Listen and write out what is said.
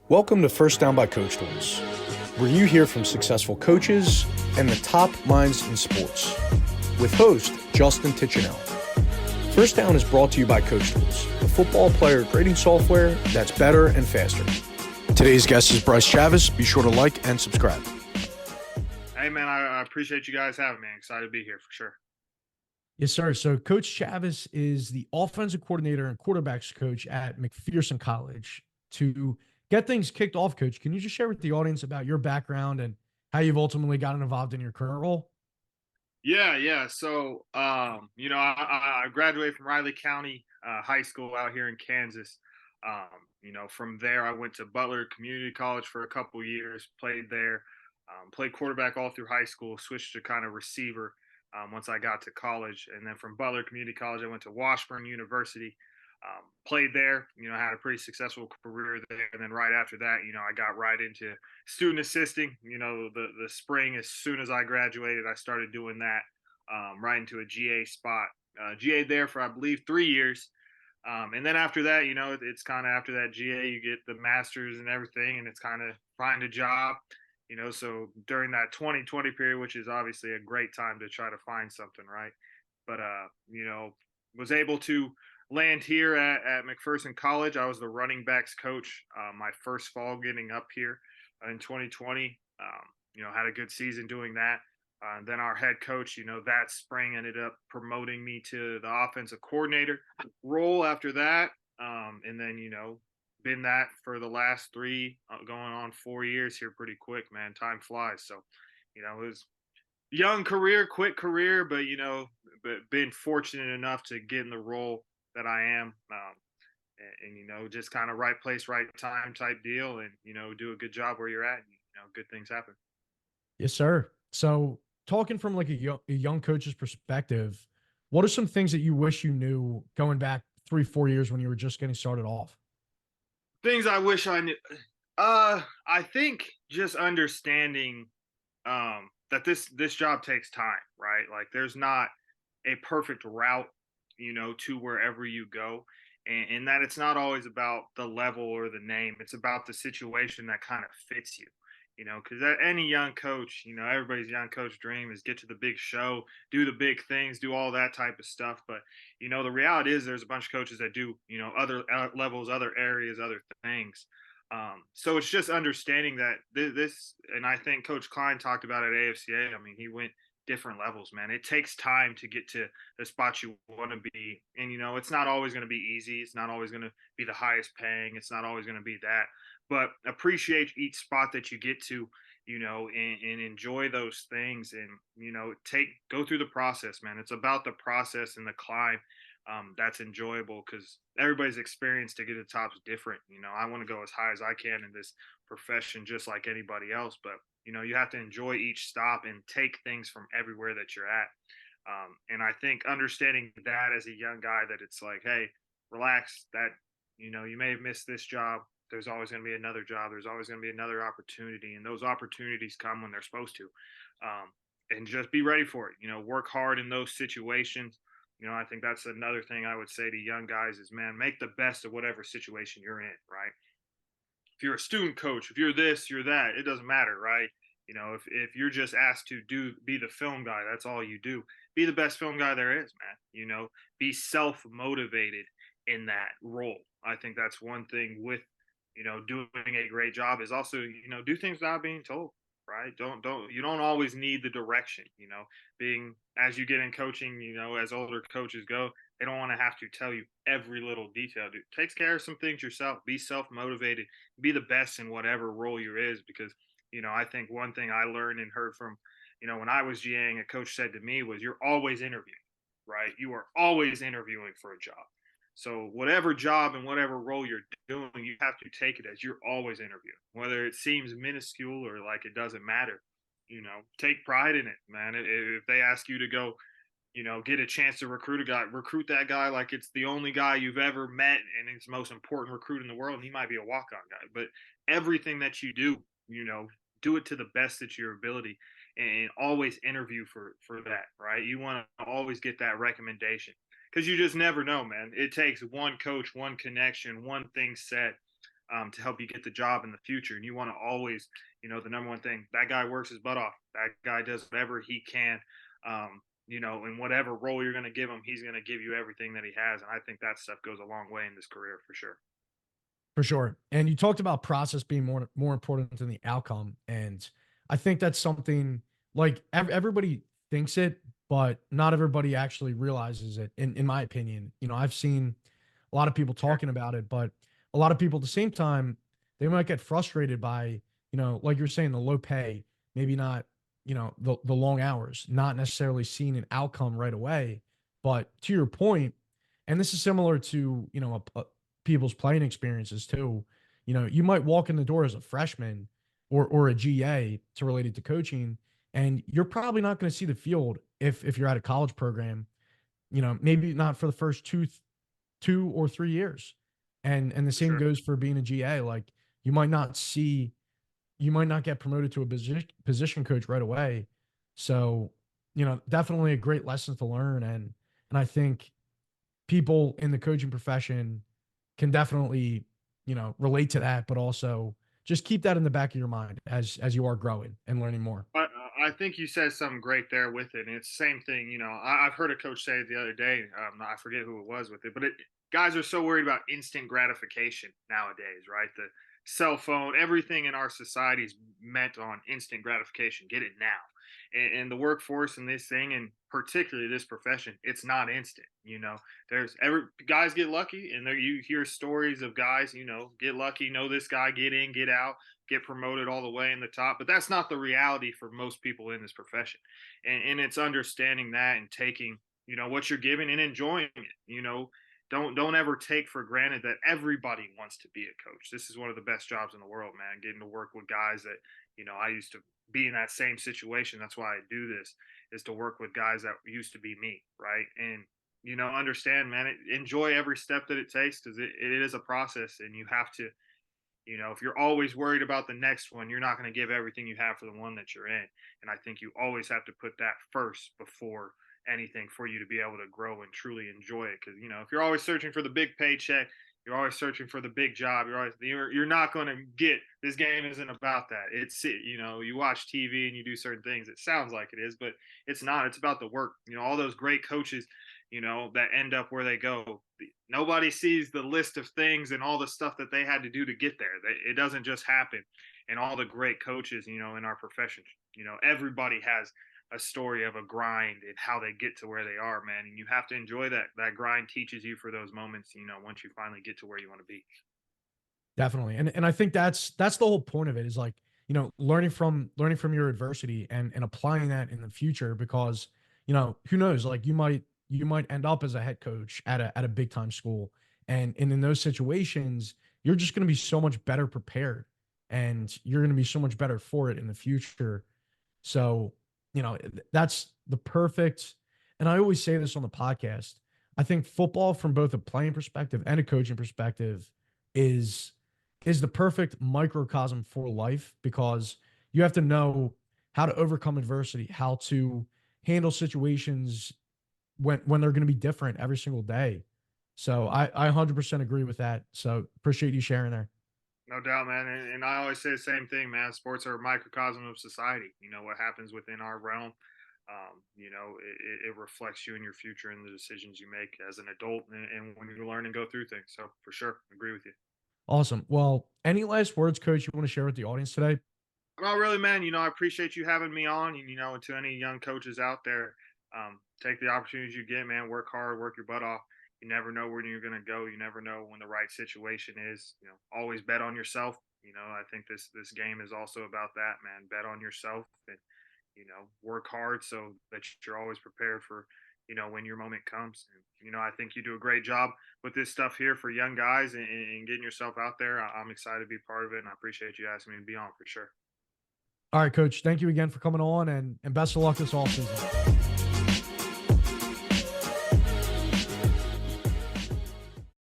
Welcome to First Down by Coach Tools, where you hear from successful coaches and the top minds in sports, with host Justin Tichenell. First Down is brought to you by Coach Tools, the football player grading software that's better and faster. Today's guest is Bryce Chavis. Be sure to like and subscribe. Hey, man, I appreciate you guys having me. Excited to be here for sure. Yes, sir. So Coach Chavis is the offensive coordinator and quarterbacks coach at McPherson College. To get things kicked off, Coach, can you just share with the audience about your background and how you've ultimately gotten involved in your current role? Yeah. So, I graduated from Riley County High School out here in Kansas. From there, I went to Butler Community College for a couple years, played there, played quarterback all through high school, switched to kind of receiver once I got to college. And then from Butler Community College, I went to Washburn University. Played there, had a pretty successful career there. And then right after that, I got right into student assisting. The spring, as soon as I graduated, I started doing that right into a GA spot. GA there for, I believe, 3 years. And then after that, it's kind of after that GA, you get the master's and everything, and it's kind of find a job. So during that 2020 period, which is obviously a great time to try to find something, right? But, was able to land here at McPherson College. I was the running backs coach my first fall getting up here in 2020. Had a good season doing that. Then our head coach, that spring ended up promoting me to the offensive coordinator role after that. And then, been that for the last going on 4 years here pretty quick, man. Time flies. So, it was young career, quick career, but been fortunate enough to get in the role that I am. And just kind of right place, right time type deal, and do a good job where you're at. And, good things happen. Yes, sir. So talking from like a young coach's perspective, what are some things that you wish you knew going back 3, 4 years when you were just getting started off? Things I wish I knew. I think just understanding that this job takes time, right? Like there's not a perfect route, to wherever you go. And that it's not always about the level or the name. It's about the situation that kind of fits you. Because any young coach, everybody's young coach dream is get to the big show, do the big things, do all that type of stuff. But, the reality is there's a bunch of coaches that do, other levels, other areas, other things. So it's just understanding that and I think Coach Klein talked about it at AFCA. I mean, he went different levels, man. It takes time to get to the spot you want to be. And, it's not always going to be easy. It's not always going to be the highest paying. It's not always going to be that. But appreciate each spot that you get to, and enjoy those things, and, go through the process, man. It's about the process and the climb. That's enjoyable because everybody's experience to get to the top is different. I want to go as high as I can in this profession, just like anybody else. But, you have to enjoy each stop and take things from everywhere that you're at. And I think understanding that as a young guy, that it's like, hey, relax, that, you may have missed this job. There's always going to be another job. There's always going to be another opportunity. And those opportunities come when they're supposed to. And just be ready for it. Work hard in those situations. I think that's another thing I would say to young guys is, man, make the best of whatever situation you're in, right? If you're a student coach, if you're this, you're that, it doesn't matter, right? If you're just asked to be the film guy, that's all you do. Be the best film guy there is, man. Be self-motivated in that role. I think that's one thing with, doing a great job is also, do things without being told, right? You don't always need the direction, being as you get in coaching, as older coaches go, they don't want to have to tell you every little detail. Dude, takes care of some things yourself. Be self-motivated. Be the best in whatever role you're is, because I think one thing I learned and heard from, when I was GAing, a coach said to me was, you're always interviewing, right? You are always interviewing for a job. So whatever job and whatever role you're doing, you have to take it as you're always interviewing, whether it seems minuscule or like it doesn't matter. Take pride in it, man. If they ask you to go, get a chance to recruit a guy, recruit that guy like it's the only guy you've ever met and it's the most important recruit in the world. And he might be a walk-on guy, but everything that you do, do it to the best of your ability, and always interview for that, right? You want to always get that recommendation, because you just never know, man. It takes one coach, one connection, one thing said to help you get the job in the future. And you want to always, the number one thing, that guy works his butt off. That guy does whatever he can, in whatever role you're going to give him, he's going to give you everything that he has. And I think that stuff goes a long way in this career for sure. For sure. And you talked about process being more important than the outcome. And I think that's something like everybody thinks it, but not everybody actually realizes it. In my opinion, I've seen a lot of people talking about it, but a lot of people at the same time, they might get frustrated by, like you're saying, the low pay, maybe not, the long hours, not necessarily seeing an outcome right away. But to your point, and this is similar to, people's playing experiences too. You might walk in the door as a freshman or a GA to relate it to coaching, and you're probably not going to see the field if you're at a college program, maybe not for the first 2 or 3 years. And the same Sure. goes for being a GA. Like you might not get promoted to a position coach right away. So, definitely a great lesson to learn. And I think people in the coaching profession can definitely, relate to that, but also just keep that in the back of your mind as you are growing and learning more. But I think you said something great there with it. And it's the same thing, I've heard a coach say it the other day. I forget who it was with it, but guys are so worried about instant gratification nowadays, right? The cell phone, everything in our society is meant on instant gratification. Get it now. And the workforce and this thing, and particularly this profession, it's not instant. There's guys get lucky, and there you hear stories of guys, get lucky, know this guy, get in, get out, get promoted all the way in the top. But that's not the reality for most people in this profession. And it's understanding that and taking, what you're given and enjoying it. Don't ever take for granted that everybody wants to be a coach. This is one of the best jobs in the world, man. Getting to work with guys that, I used to be in that same situation. That's why I do this, is to work with guys that used to be me, right? And understand, man, enjoy every step that it takes, because it is a process, and you have to, if you're always worried about the next one, you're not going to give everything you have for the one that you're in. And I think you always have to put that first before anything, for you to be able to grow and truly enjoy it. Because if you're always searching for the big paycheck, you're always searching for the big job, you're not going to get. This game isn't about that. You watch TV and you do certain things, it sounds like it is, but it's not. It's about the work. All those great coaches, that end up where they go, nobody sees the list of things and all the stuff that they had to do to get there. It doesn't just happen. And all the great coaches, in our profession, everybody has a story of a grind and how they get to where they are, man. And you have to enjoy that. That grind teaches you for those moments, once you finally get to where you want to be. Definitely. And I think that's the whole point of it, is like, learning from your adversity and applying that in the future, because, who knows, like you might end up as a head coach at a big time school. And in those situations, you're just going to be so much better prepared, and you're going to be so much better for it in the future. So, that's the perfect. And I always say this on the podcast. I think football, from both a playing perspective and a coaching perspective, is the perfect microcosm for life, because you have to know how to overcome adversity, how to handle situations when they're going to be different every single day. So I 100% agree with that. So appreciate you sharing there. No doubt, man. And I always say the same thing, man. Sports are a microcosm of society. What happens within our realm, it reflects you in your future and the decisions you make as an adult, and when you learn and go through things. So for sure, agree with you. Awesome. Well, any last words, Coach, you want to share with the audience today? Well, really, man, I appreciate you having me on. And, to any young coaches out there, take the opportunities you get, man. Work hard, work your butt off. You never know where you're going to go. You never know when the right situation is. Always bet on yourself. I think this game is also about that, man. Bet on yourself, and, work hard so that you're always prepared for, when your moment comes. And, I think you do a great job with this stuff here for young guys, and getting yourself out there. I'm excited to be part of it, and I appreciate you asking me to be on for sure. All right, Coach. Thank you again for coming on, and best of luck this offseason.